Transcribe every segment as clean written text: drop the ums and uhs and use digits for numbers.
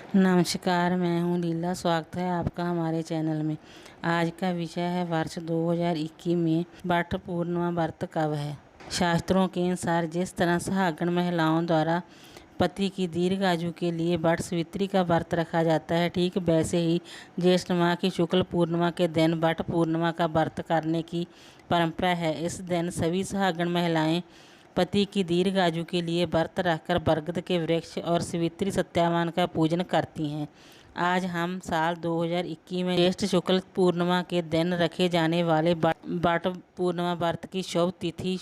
नमस्कार, मैं हूँ लीला। स्वागत है आपका हमारे चैनल में। आज का विषय है वर्ष 2021 में वट पूर्णिमा व्रत कब है। शास्त्रों के अनुसार जिस तरह सुहागन महिलाओं द्वारा पति की दीर्घ आयु के लिए वट सावित्री का व्रत रखा जाता है, ठीक वैसे ही ज्येष्ठ माह की शुक्ल पूर्णिमा के दिन वट पूर्णिमा का व्रत करने की परंपरा है। इस दिन सभी सुहागन महिलाएं पति की दीर्घ आयु के लिए व्रत रखकर बरगद के वृक्ष और सावित्री सत्यावान का पूजन करती हैं। आज हम साल 2021 में ज्येष्ठ शुक्ल पूर्णिमा के दिन रखे जाने वाले वट पूर्णिमा व्रत की शुभ तिथि,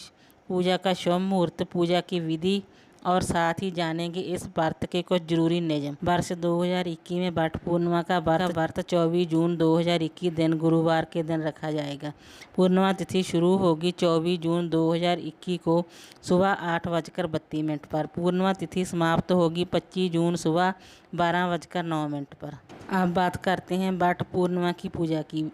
पूजा का शुभ मुहूर्त, पूजा की विधि और साथ ही जानेंगे इस व्रत के कुछ जरूरी नियम। वर्ष 2021 में वट पूर्णिमा का व्रत 24 जून 2021 दिन गुरुवार के दिन रखा जाएगा। पूर्णिमा तिथि शुरू होगी 24 जून 2021 को सुबह 8:32 पर। पूर्णिमा तिथि समाप्त होगी 25 जून सुबह 12:09 पर। अब बात करते हैं वट पूर्णिमा की पूजा की।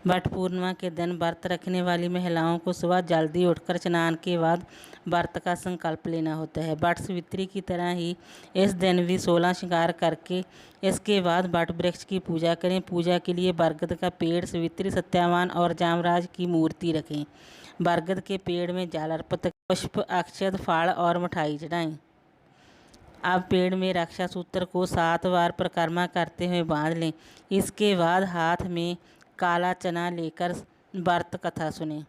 वट पूर्णिमा के दिन व्रत रखने वाली महिलाओं को सुबह जल्दी उठकर स्नान के बाद व्रत का संकल्प लेना होता है। वट सावित्री की तरह ही इस दिन भी 16 श्रृंगार करके इसके बाद वट वृक्ष की पूजा करें। पूजा के लिए बरगद का पेड़, सावित्री सत्यावान और जामराज की मूर्ति रखें। बरगद के पेड़ में जल अर्पित, पुष्प, अक्षत, फल और मिठाई चढ़ाएं। अब पेड़ में रक्षा सूत्र को 7 बार परिक्रमा करते हुए बांध लें। इसके बाद हाथ में काला चना लेकर व्रत कथा सुने,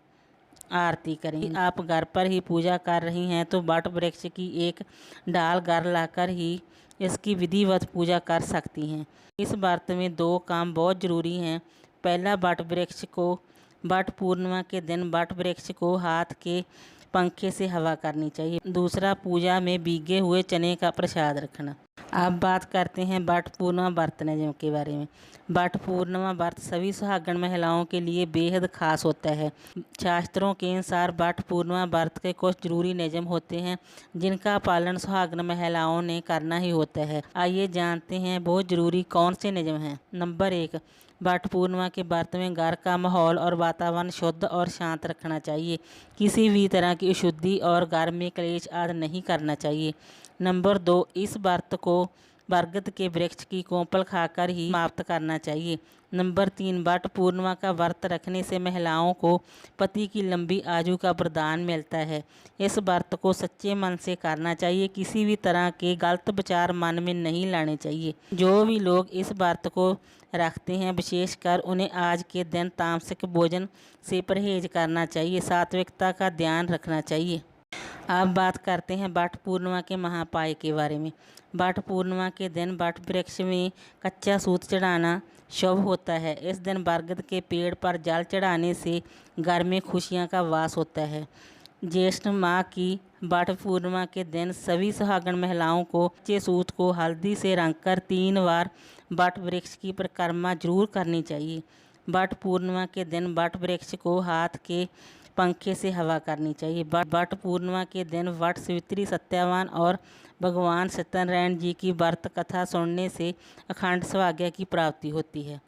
आरती करें। आप घर पर ही पूजा कर रही हैं तो वट वृक्ष की एक डाल घर लाकर ही इसकी विधिवत पूजा कर सकती हैं। इस व्रत में 2 काम बहुत ज़रूरी हैं। पहला, वट पूर्णिमा के दिन वट वृक्ष को हाथ के पंखे से हवा करनी चाहिए। दूसरा, पूजा में भीगे हुए चने का प्रसाद रखना। अब बात करते हैं वट पूर्णिमा व्रत नियम के बारे में। वट पूर्णिमा व्रत सभी सुहागन महिलाओं के लिए बेहद खास होता है। शास्त्रों के अनुसार वट पूर्णिमा व्रत के कुछ जरूरी नियम होते हैं जिनका पालन सुहागन महिलाओं ने करना ही होता है। आइए जानते हैं वो जरूरी कौन से नियम हैं। नंबर 1, वट पूर्णिमा के व्रत में घर का माहौल और वातावरण शुद्ध और शांत रखना चाहिए। किसी भी तरह की अशुद्धि और घर में क्लेश आदि नहीं करना चाहिए। नंबर 2, इस व्रत को बरगद के वृक्ष की कोंपल खाकर ही समाप्त करना चाहिए। नंबर 3, वट पूर्णिमा का व्रत रखने से महिलाओं को पति की लंबी आयु का वरदान मिलता है। इस व्रत को सच्चे मन से करना चाहिए। किसी भी तरह के गलत विचार मन में नहीं लाने चाहिए। जो भी लोग इस व्रत को रखते हैं, विशेषकर उन्हें आज के दिन तामसिक भोजन से परहेज करना चाहिए, सात्विकता का ध्यान रखना चाहिए। अब बात करते हैं वट पूर्णिमा के महापाय के बारे में। वट पूर्णिमा के दिन वट वृक्ष में कच्चा सूत चढ़ाना शुभ होता है। इस दिन बरगद के पेड़ पर जल चढ़ाने से घर में खुशियां का वास होता है। ज्येष्ठ माह की वट पूर्णिमा के दिन सभी सुहागन महिलाओं को कच्चे सूत को हल्दी से रंगकर 3 बार वट वृक्ष की परिक्रमा जरूर करनी चाहिए। वट पूर्णिमा के दिन वट वृक्ष को हाथ के पंखे से हवा करनी चाहिए। वट पूर्णिमा के दिन वट सावित्री सत्यावान और भगवान सत्यनारायण जी की व्रत कथा सुनने से अखंड सौभाग्य की प्राप्ति होती है।